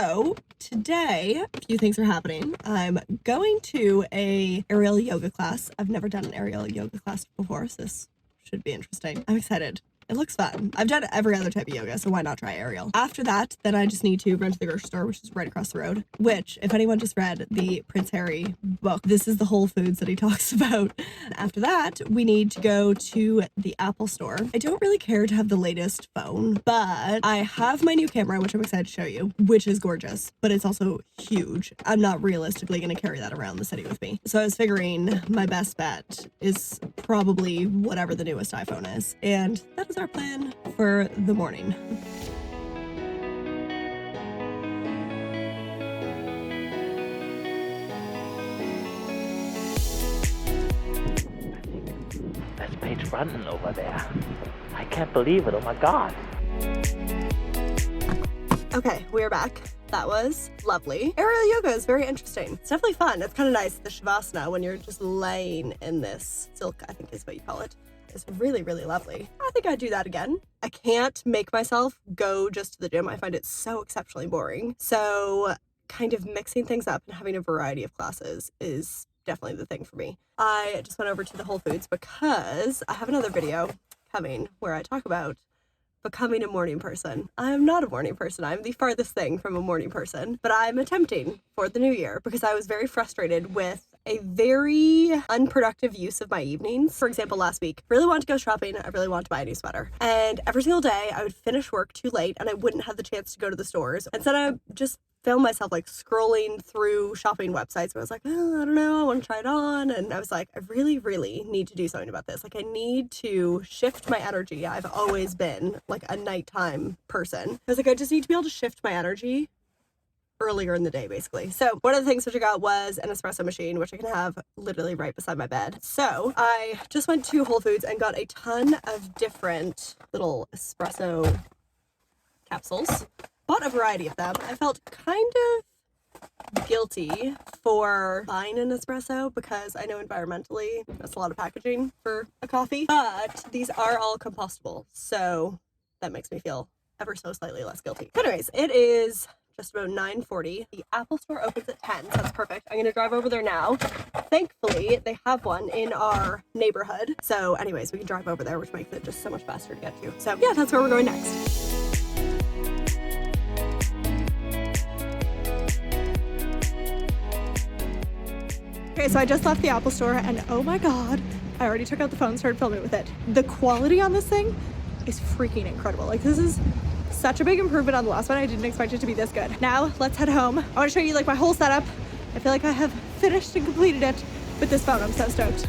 So today, a few things are happening. I'm going to a aerial yoga class. I've never done an aerial yoga class before, so this should be interesting. I'm excited. It looks fun. I've done every other type of yoga, so why not try aerial? After that, then I just need to run to the grocery store, which is right across the road, which, if anyone just read the Prince Harry book, this is the Wholefoods that he talks about. After that, we need to go to the Apple store. I don't really care to have the latest phone, but I have my new camera, which I'm excited to show you, which is gorgeous, but it's also huge. I'm not realistically going to carry that around the city with me. So I was figuring my best bet is probably whatever the newest iPhone is. And that is our plan for the morning. There's Paige running over there. I can't believe it. Oh my God. Okay, we're back. That was lovely. Aerial yoga is very interesting. It's definitely fun. It's kind of nice. The Shavasana, when you're just laying in this silk, I think is what you call it. It's really, really lovely. I think I'd do that again. I can't make myself go just to the gym. I find it so exceptionally boring. So kind of mixing things up and having a variety of classes is definitely the thing for me. I just went over to the Wholefoods because I have another video coming where I talk about becoming a morning person. I'm not a morning person. I'm the farthest thing from a morning person, but I'm attempting for the new year because I was very frustrated with a very unproductive use of my evenings. For example, last week, I really wanted to go shopping. I really wanted to buy a new sweater. And every single day I would finish work too late and I wouldn't have the chance to go to the stores. Instead, I just filmed myself like scrolling through shopping websites where I was like, oh, I don't know, I want to try it on. And I was like, I really, really need to do something about this. Like I need to shift my energy. I've always been like a nighttime person. I was like, I just need to be able to shift my energy earlier in the day, basically. So one of the things which I got was an espresso machine, which I can have literally right beside my bed. So I just went to Wholefoods and got a ton of different little espresso capsules. Bought a variety of them. I felt kind of guilty for buying an espresso because I know environmentally that's a lot of packaging for a coffee, but these are all compostable, so that makes me feel ever so slightly less guilty. Anyways, it is just about 9:40. The Apple store opens at 10, so that's perfect. I'm gonna drive over there now. Thankfully, they have one in our neighborhood. So anyways, we can drive over there, which makes it just so much faster to get to. So yeah, that's where we're going next. Okay, so I just left the Apple store and oh my God, I already took out the phone, started filming with it. The quality on this thing is freaking incredible. Like this is such a big improvement on the last one. I didn't expect it to be this good. Now let's head home. I want to show you like my whole setup. I feel like I have finished and completed it with this phone. I'm so stoked.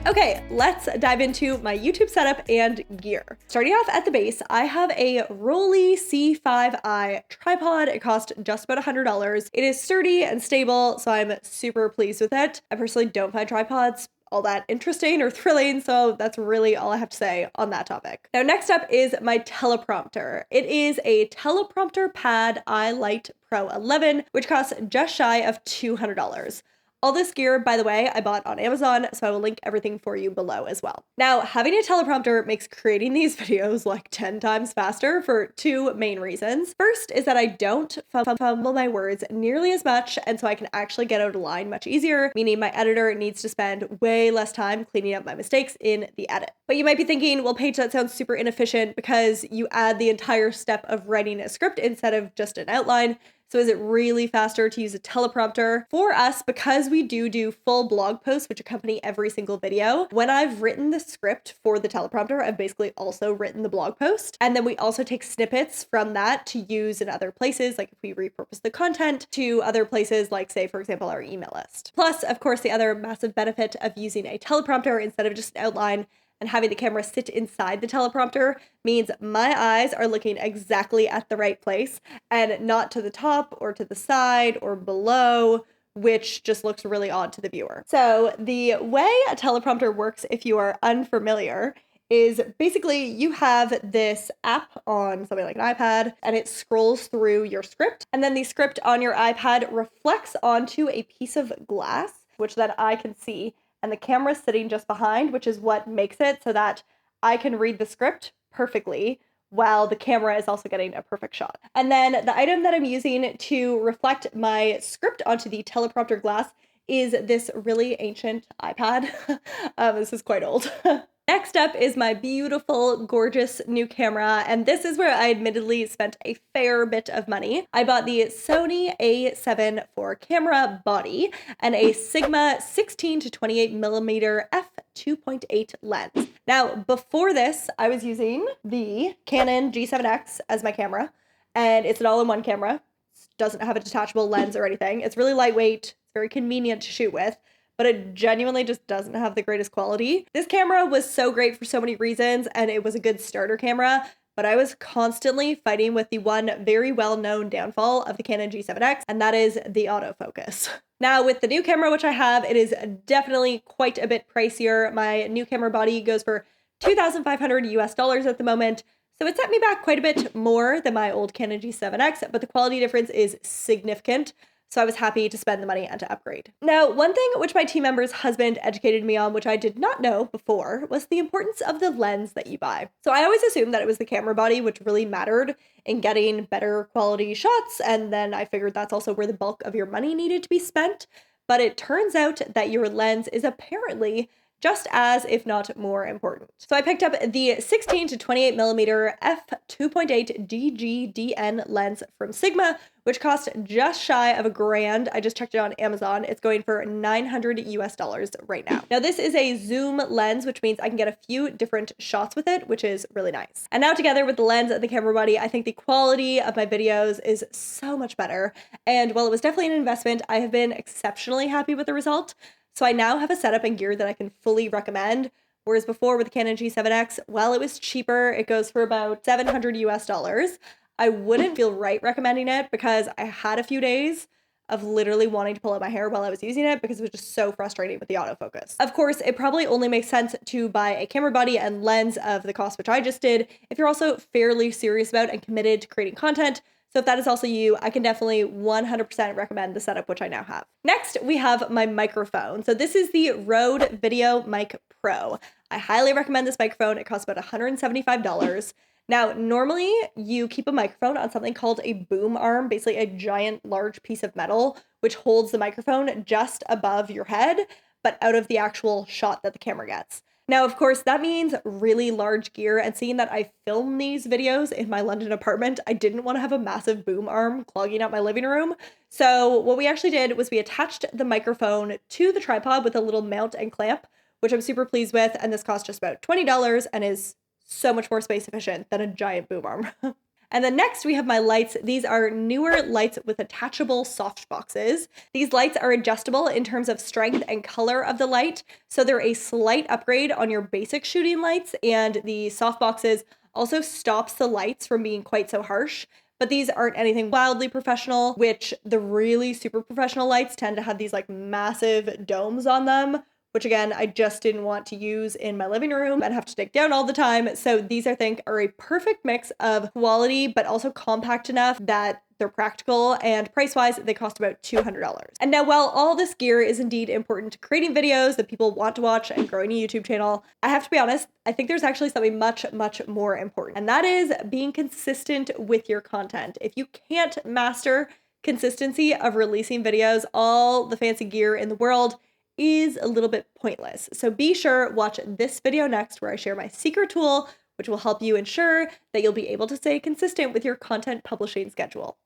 Okay, let's dive into my YouTube setup and gear. Starting off at the base, I have a Rolly C5i tripod. It cost just about $100. It is sturdy and stable, so I'm super pleased with it. I personally don't find tripods all that interesting or thrilling, so that's really all I have to say on that topic. Now, next up is my teleprompter. It is a teleprompter pad iLite Pro 11, which costs just shy of $200. All this gear, by the way, I bought on Amazon, so I will link everything for you below as well. Now, having a teleprompter makes creating these videos like 10 times faster for two main reasons. First is that I don't fumble my words nearly as much, and so I can actually get out a line much easier, meaning my editor needs to spend way less time cleaning up my mistakes in the edit. But you might be thinking, well, Paige, that sounds super inefficient because you add the entire step of writing a script instead of just an outline. So is it really faster to use a teleprompter? For us, because we do full blog posts which accompany every single video, when I've written the script for the teleprompter, I've basically also written the blog post. And then we also take snippets from that to use in other places, like if we repurpose the content to other places, like say, for example, our email list. Plus, of course, the other massive benefit of using a teleprompter instead of just an outline and having the camera sit inside the teleprompter means my eyes are looking exactly at the right place and not to the top or to the side or below, which just looks really odd to the viewer. So the way a teleprompter works, if you are unfamiliar, is basically you have this app on something like an iPad and it scrolls through your script, and then the script on your iPad reflects onto a piece of glass, which then I can see. and the camera's sitting just behind, which is what makes it so that I can read the script perfectly while the camera is also getting a perfect shot. And then the item that I'm using to reflect my script onto the teleprompter glass is this really ancient iPad. This is quite old. Next up is my beautiful, gorgeous new camera, and this is where I admittedly spent a fair bit of money. I bought the Sony A7 IV camera body and a Sigma 16 to 28 millimeter f2.8 lens. Now, before this, I was using the Canon G7X as my camera, and it's an all-in-one camera. It doesn't have a detachable lens or anything. It's really lightweight, it's very convenient to shoot with, but it genuinely just doesn't have the greatest quality. This camera was so great for so many reasons, and it was a good starter camera, but I was constantly fighting with the one very well-known downfall of the Canon G7X, and that is the autofocus. Now, with the new camera, which I have, it is definitely quite a bit pricier. My new camera body goes for $2,500 US at the moment, so it set me back quite a bit more than my old Canon G7X, but the quality difference is significant. So I was happy to spend the money and to upgrade. Now, one thing which my team member's husband educated me on, which I did not know before, was the importance of the lens that you buy. So I always assumed that it was the camera body which really mattered in getting better quality shots, and then I figured that's also where the bulk of your money needed to be spent. But it turns out that your lens is apparently just as, if not more important. So I picked up the 16 to 28 millimeter f2.8 DGDN lens from Sigma, which cost just shy of $1,000. I just checked it on Amazon. It's going for $900 US right now. Now this is a zoom lens, which means I can get a few different shots with it, which is really nice. And now together with the lens and the camera body, I think the quality of my videos is so much better. And while it was definitely an investment, I have been exceptionally happy with the result. So I now have a setup and gear that I can fully recommend. Whereas before with the Canon G7X, while it was cheaper, it goes for about $700 US. I wouldn't feel right recommending it because I had a few days of literally wanting to pull out my hair while I was using it because it was just so frustrating with the autofocus. Of course, it probably only makes sense to buy a camera body and lens of the cost which I just did if you're also fairly serious about and committed to creating content. So if that is also you, I can definitely 100% recommend the setup which I now have. Next, we have my microphone. So this is the Rode Video Mic Pro. I highly recommend this microphone. It costs about $175. Now, normally you keep a microphone on something called a boom arm, basically a giant large piece of metal, which holds the microphone just above your head, but out of the actual shot that the camera gets. Now, of course, that means really large gear, and seeing that I film these videos in my London apartment, I didn't want to have a massive boom arm clogging up my living room. So what we actually did was we attached the microphone to the tripod with a little mount and clamp, which I'm super pleased with, and this cost just about $20 and is so much more space efficient than a giant boom arm. And then next we have my lights. These are newer lights with attachable soft boxes. These lights are adjustable in terms of strength and color of the light. So they're a slight upgrade on your basic shooting lights, and the soft boxes also stops the lights from being quite so harsh. But these aren't anything wildly professional, which the really super professional lights tend to have these like massive domes on them, which again, I just didn't want to use in my living room and have to take down all the time. So these, I think, are a perfect mix of quality, but also compact enough that they're practical, and price-wise, they cost about $200. And now, while all this gear is indeed important to creating videos that people want to watch and growing a YouTube channel, I have to be honest, I think there's actually something much, much more important, and that is being consistent with your content. If you can't master consistency of releasing videos, all the fancy gear in the world is a little bit pointless. So be sure, watch this video next where I share my secret tool, which will help you ensure that you'll be able to stay consistent with your content publishing schedule.